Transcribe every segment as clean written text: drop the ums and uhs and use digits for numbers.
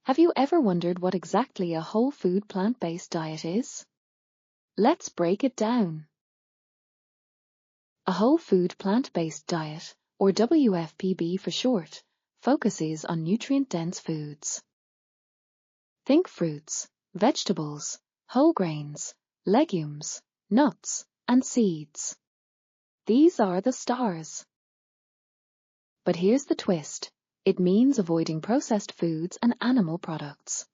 Have you ever wondered what exactly a whole food plant-based diet is? Let's break it down. A whole food plant-based diet, or WFPB for short, focuses on nutrient-dense foods. Think fruits, vegetables, whole grains, legumes, nuts, and seeds. These are the stars. But here's the twist. It means avoiding processed foods and animal products.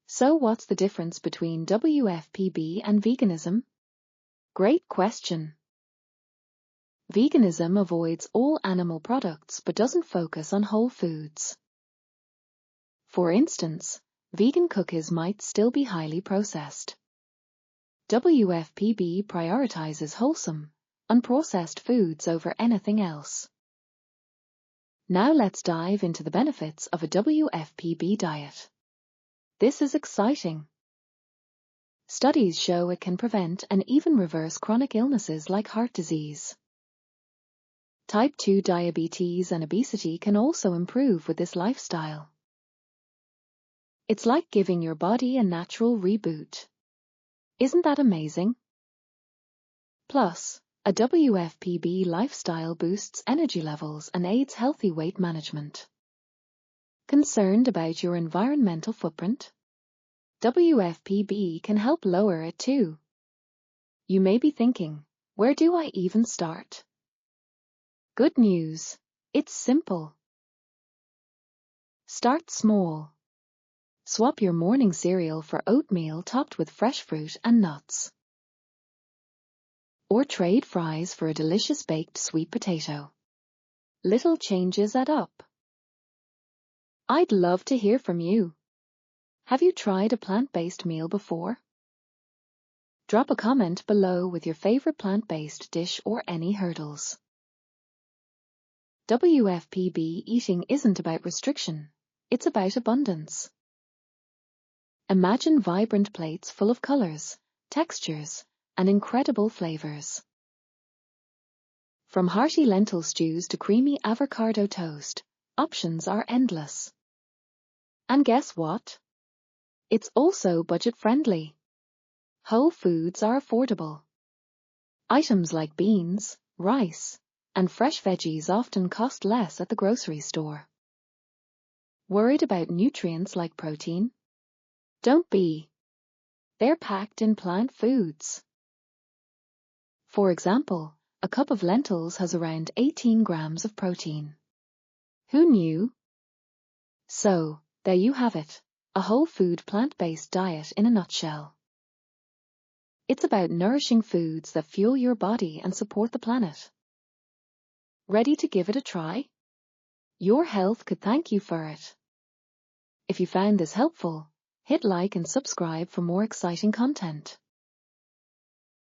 So what's the difference between WFPB and veganism? Great question. Veganism avoids all animal products but doesn't focus on whole foods. For instance, vegan cookies might still be highly processed. WFPB prioritizes wholesome, unprocessed foods over anything else. Now let's dive into the benefits of a WFPB diet. This is exciting. Studies show it can prevent and even reverse chronic illnesses like heart disease. Type 2 diabetes and obesity can also improve with this lifestyle. It's like giving your body a natural reboot. Isn't that amazing? Plus, a WFPB lifestyle boosts energy levels and aids healthy weight management. Concerned about your environmental footprint? WFPB can help lower it too. You may be thinking, where do I even start? Good news, it's simple. Start small. Swap your morning cereal for oatmeal topped with fresh fruit and nuts. Or trade fries for a delicious baked sweet potato. Little changes add up. I'd love to hear from you. Have you tried a plant-based meal before? Drop a comment below with your favorite plant-based dish or any hurdles. WFPB eating isn't about restriction, it's about abundance. Imagine vibrant plates full of colors, textures, and incredible flavors. From hearty lentil stews to creamy avocado toast, options are endless. And guess what? It's also budget-friendly. Whole foods are affordable. Items like beans, rice, and fresh veggies often cost less at the grocery store. Worried about nutrients like protein? Don't be. They're packed in plant foods. For example, a cup of lentils has around 18 grams of protein. Who knew? So, there you have it, a whole food plant-based diet in a nutshell. It's about nourishing foods that fuel your body and support the planet. Ready to give it a try? Your health could thank you for it. If you found this helpful, hit like and subscribe for more exciting content.